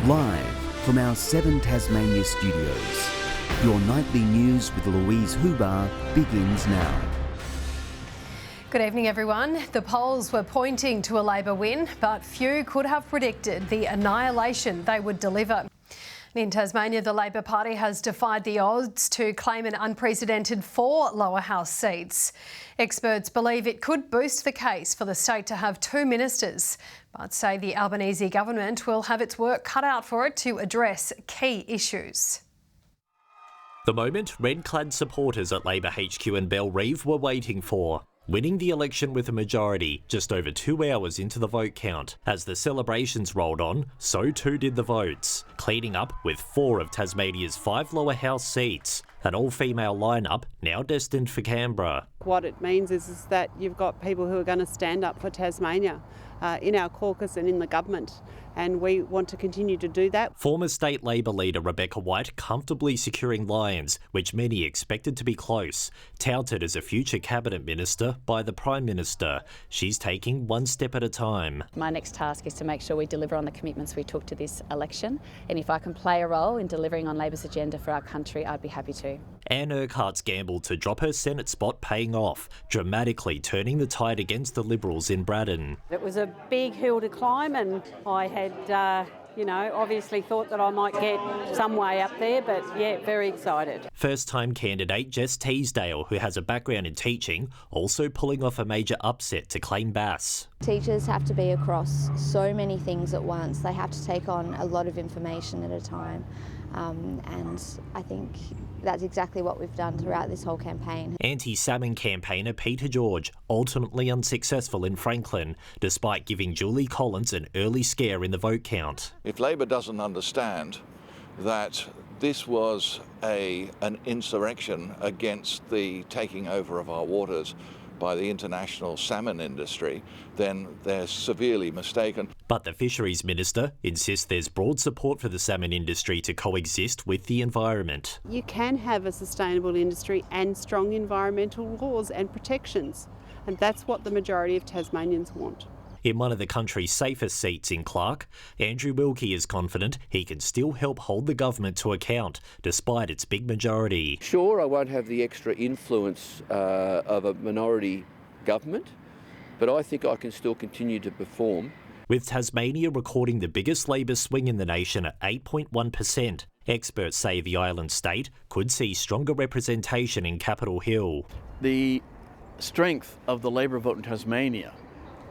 Live from our 7 Tasmania studios, your nightly news with Louise Huber begins now. Good evening, everyone. The polls were pointing to a Labor win, but few could have predicted the annihilation they would deliver. In Tasmania, the Labor Party has defied the odds to claim an unprecedented 4 lower house seats. Experts believe it could boost the case for the state to have 2 ministers, but say the Albanese government will have its work cut out for it to address key issues. The moment red-clad supporters at Labor HQ in Bellerive were waiting for. Winning the election with a majority just over 2 hours into the vote count. As the celebrations rolled on, so too did the votes, cleaning up with 4 of Tasmania's 5 lower house seats, an all-female lineup now destined for Canberra. What it means is that you've got people who are going to stand up for Tasmania in our caucus and in the government, and we want to continue to do that. Former state Labor leader Rebecca White comfortably securing Lions, which many expected to be close, touted as a future cabinet minister by the Prime Minister. She's taking one step at a time. My next task is to make sure we deliver on the commitments we took to this election, and if I can play a role in delivering on Labor's agenda for our country, I'd be happy to. Anne Urquhart's gamble to drop her Senate spot paying off, dramatically turning the tide against the Liberals in Braddon. It was a big hill to climb, and I had obviously thought that I might get some way up there, but yeah, very excited. First-time candidate Jess Teasdale, who has a background in teaching, also pulling off a major upset to claim Bass. Teachers have to be across so many things at once. They have to take on a lot of information at a time. And I think that's exactly what we've done throughout this whole campaign. Anti-salmon campaigner Peter George, ultimately unsuccessful in Franklin, despite giving Julie Collins an early scare in the vote count. If Labor doesn't understand that this was an insurrection against the taking over of our waters by the international salmon industry, then they're severely mistaken. But the Fisheries Minister insists there's broad support for the salmon industry to coexist with the environment. You can have a sustainable industry and strong environmental laws and protections, and that's what the majority of Tasmanians want. In one of the country's safest seats in Clark, Andrew Wilkie is confident he can still help hold the government to account, despite its big majority. Sure, I won't have the extra influence of a minority government, but I think I can still continue to perform. With Tasmania recording the biggest Labor swing in the nation at 8.1%, experts say the island state could see stronger representation in Capitol Hill. The strength of the Labor vote in Tasmania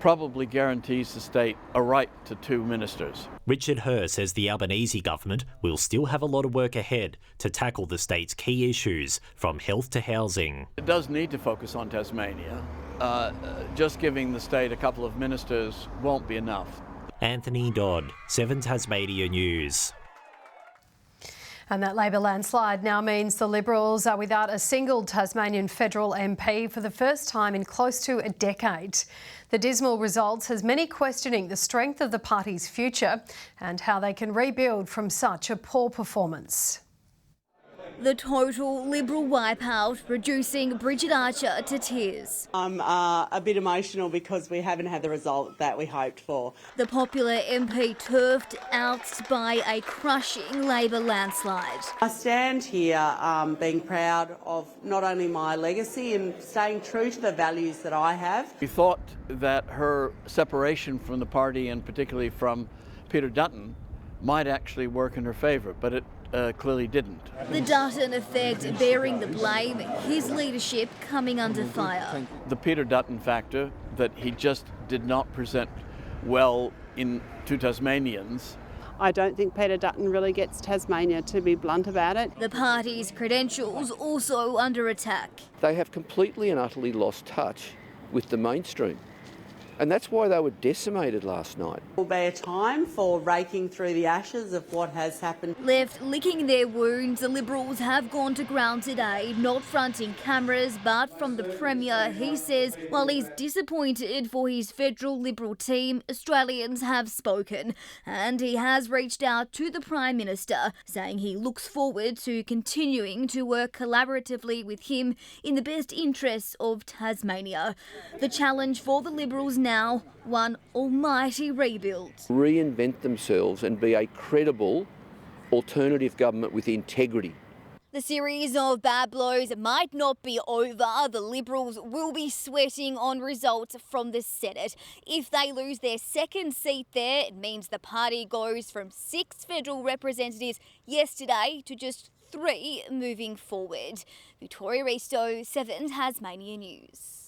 probably guarantees the state a right to 2 ministers. Richard Herr says the Albanese government will still have a lot of work ahead to tackle the state's key issues, from health to housing. It does need to focus on Tasmania. Just giving the state a couple of ministers won't be enough. Anthony Dodd, 7 Tasmania News. And that Labor landslide now means the Liberals are without a single Tasmanian federal MP for the first time in close to a decade. The dismal results has many questioning the strength of the party's future and how they can rebuild from such a poor performance. The total Liberal wipeout, reducing Bridget Archer to tears. I'm a bit emotional because we haven't had the result that we hoped for. The popular MP turfed out by a crushing Labor landslide. I stand here being proud of not only my legacy and staying true to the values that I have. We thought that her separation from the party, and particularly from Peter Dutton, might actually work in her favour, but it clearly didn't. The Dutton effect bearing the blame, his leadership coming under fire. The Peter Dutton factor, that he just did not present well to Tasmanians. I don't think Peter Dutton really gets Tasmania, to be blunt about it. The party's credentials also under attack. They have completely and utterly lost touch with the mainstream. And that's why they were decimated last night. Will be a time for raking through the ashes of what has happened. Left licking their wounds, the Liberals have gone to ground today, not fronting cameras, but from the Premier. He says while he's disappointed for his federal Liberal team, Australians have spoken. And he has reached out to the Prime Minister, saying he looks forward to continuing to work collaboratively with him in the best interests of Tasmania. The challenge for the Liberals now one almighty rebuild. Reinvent themselves and be a credible alternative government with integrity. The series of bad blows might not be over. The Liberals will be sweating on results from the Senate. If they lose their second seat there, it means the party goes from 6 federal representatives yesterday to just 3 moving forward. Victoria Risto, 7 Tasmania News.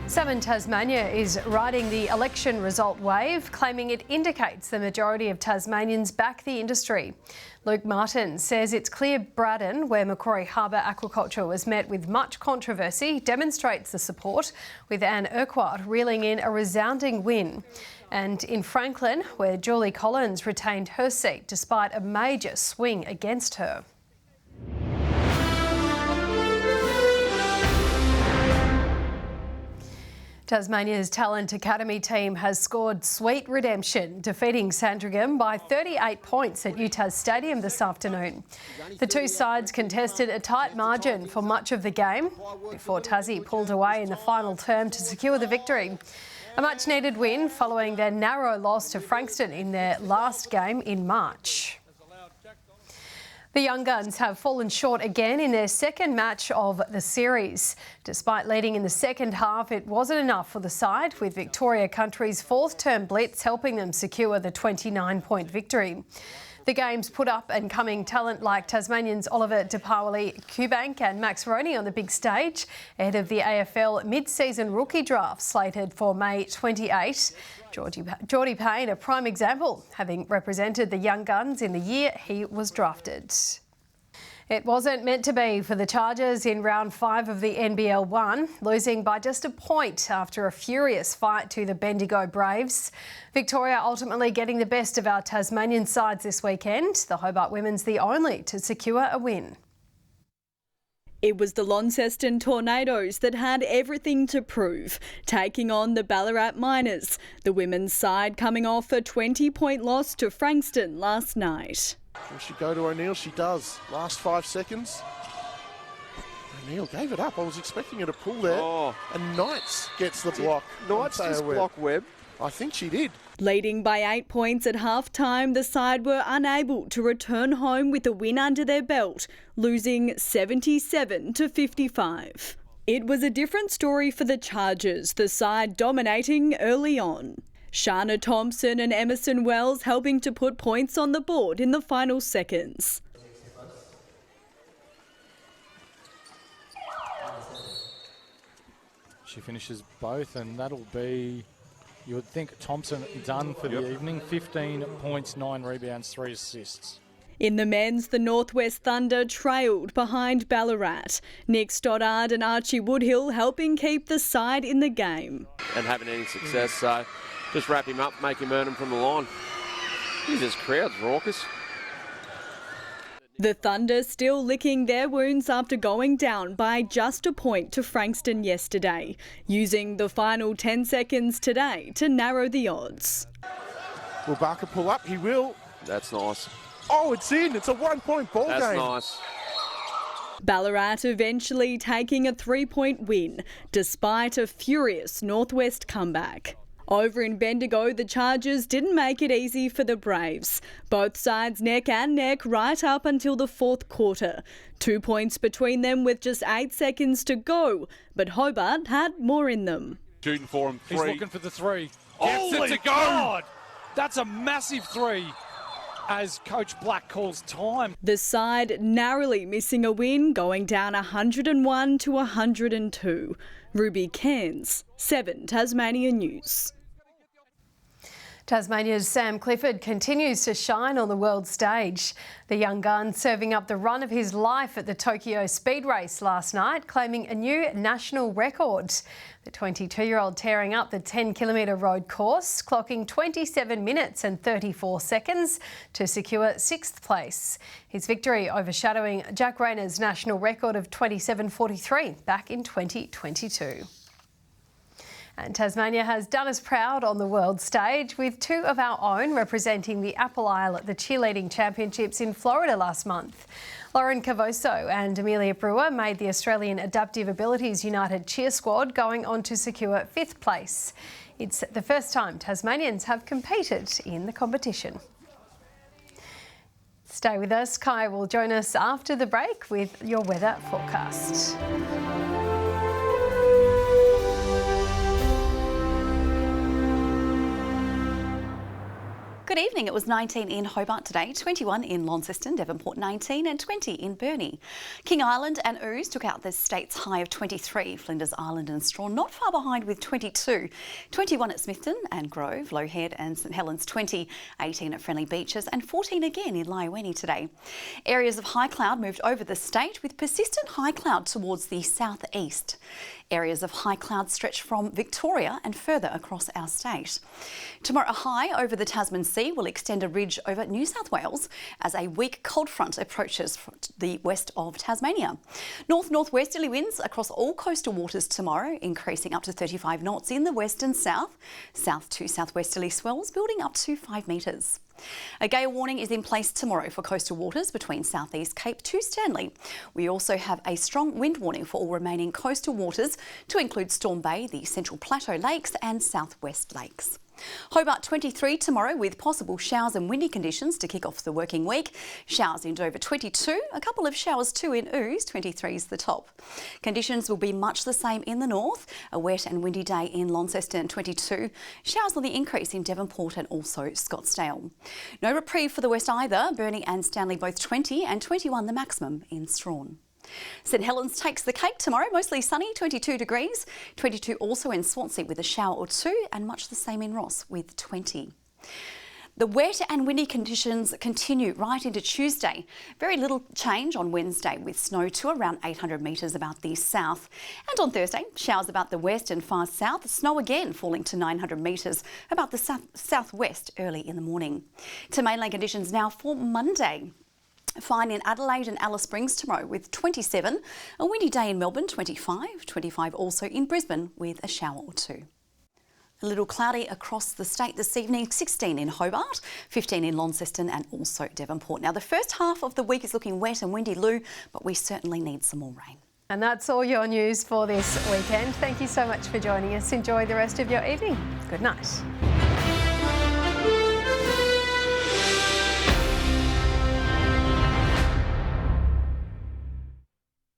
7 Tasmania is riding the election result wave, claiming it indicates the majority of Tasmanians back the industry. Luke Martin says it's clear Braddon, where Macquarie Harbour aquaculture was met with much controversy, demonstrates the support, with Anne Urquhart reeling in a resounding win. And in Franklin, where Julie Collins retained her seat despite a major swing against her. Tasmania's Talent Academy team has scored sweet redemption, defeating Sandringham by 38 points at UTAS Stadium this afternoon. The two sides contested a tight margin for much of the game before Tassie pulled away in the final term to secure the victory. A much-needed win following their narrow loss to Frankston in their last game in March. The Young Guns have fallen short again in their second match of the series. Despite leading in the second half, it wasn't enough for the side, with Victoria Country's fourth-term blitz helping them secure the 29-point victory. The game's put up and coming talent like Tasmanians Oliver DePauweli-Cubank and Max Roney on the big stage ahead of the AFL mid-season rookie draft slated for May 28. Geordie Payne, a prime example, having represented the Young Guns in the year he was drafted. It wasn't meant to be for the Chargers in round 5 of the NBL 1, losing by just a point after a furious fight to the Bendigo Braves. Victoria ultimately getting the best of our Tasmanian sides this weekend, the Hobart Women's the only to secure a win. It was the Launceston Tornadoes that had everything to prove, taking on the Ballarat Miners, the women's side coming off a 20-point loss to Frankston last night. Will she go to O'Neill? She does. Last 5 seconds. O'Neill gave it up. I was expecting her to pull there. Oh. And Knights gets the block. Knights just block Webb. I think she did. Leading by 8 points at half-time, the side were unable to return home with a win under their belt, losing 77-55. It was a different story for the Chargers, the side dominating early on. Shana Thompson and Emerson Wells helping to put points on the board in the final seconds. She finishes both, and that'll be, you would think, Thompson done for the evening. 15 points, 9 rebounds, 3 assists. In the men's, the Northwest Thunder trailed behind Ballarat. Nick Stoddard and Archie Woodhill helping keep the side in the game. And having any success, so just wrap him up, make him earn them from the line. This crowd's raucous. The Thunder still licking their wounds after going down by just a point to Frankston yesterday, using the final 10 seconds today to narrow the odds. Will Barker pull up? He will. That's nice. Oh, it's in. It's a 1-point ball game. That's nice. Ballarat eventually taking a 3-point win, despite a furious Northwest comeback. Over in Bendigo, the Chargers didn't make it easy for the Braves. Both sides neck and neck right up until the fourth quarter. 2 points between them with just 8 seconds to go, but Hobart had more in them. Shooting for him, 3. He's looking for the 3. Gets it to go! God! That's a massive 3, as Coach Black calls time. The side narrowly missing a win, going down 101-102. Ruby Cairns, 7 Tasmania News. Tasmania's Sam Clifford continues to shine on the world stage. The young gun serving up the run of his life at the Tokyo Speed Race last night, claiming a new national record. The 22-year-old tearing up the 10-kilometre road course, clocking 27 minutes and 34 seconds to secure 6th place. His victory overshadowing Jack Rayner's national record of 27:43 back in 2022. And Tasmania has done us proud on the world stage, with 2 of our own representing the Apple Isle at the Cheerleading Championships in Florida last month. Lauren Cavoso and Amelia Brewer made the Australian Adaptive Abilities United Cheer Squad, going on to secure 5th place. It's the first time Tasmanians have competed in the competition. Stay with us. Kai will join us after the break with your weather forecast. Good evening. It was 19 in Hobart today, 21 in Launceston, Devonport 19 and 20 in Burnie. King Island and Ouse took out the state's high of 23. Flinders Island and Strawn not far behind with 22. 21 at Smithton and Grove, Low Head and St Helens 20, 18 at Friendly Beaches and 14 again in Laiweni today. Areas of high cloud moved over the state with persistent high cloud towards the southeast. Areas of high cloud stretch from Victoria and further across our state. Tomorrow, a high over the Tasman Sea will extend a ridge over New South Wales as a weak cold front approaches the west of Tasmania. North-northwesterly winds across all coastal waters tomorrow, increasing up to 35 knots in the west and south. South to southwesterly swells building up to 5 metres. A gale warning is in place tomorrow for coastal waters between Southeast Cape to Stanley. We also have a strong wind warning for all remaining coastal waters to include Storm Bay, the Central Plateau Lakes and Southwest Lakes. Hobart 23 tomorrow with possible showers and windy conditions to kick off the working week. Showers in Dover 22, a couple of showers too in Ouse, 23 is the top. Conditions will be much the same in the north. A wet and windy day in Launceston 22. Showers on the increase in Devonport and also Scottsdale. No reprieve for the west either. Burnie and Stanley both 20 and 21 the maximum in Strawn. St Helens takes the cake tomorrow, mostly sunny, 22 degrees. 22 also in Swansea with a shower or two and much the same in Ross with 20. The wet and windy conditions continue right into Tuesday. Very little change on Wednesday with snow to around 800 metres about the south. And on Thursday, showers about the west and far south, snow again falling to 900 metres about the southwest early in the morning. To mainland conditions now for Monday. Fine in Adelaide and Alice Springs tomorrow with 27. A windy day in Melbourne, 25. 25 also in Brisbane with a shower or two. A little cloudy across the state this evening, 16 in Hobart, 15 in Launceston and also Devonport. Now the first half of the week is looking wet and windy, Lou, but we certainly need some more rain. And that's all your news for this weekend. Thank you so much for joining us. Enjoy the rest of your evening. Good night.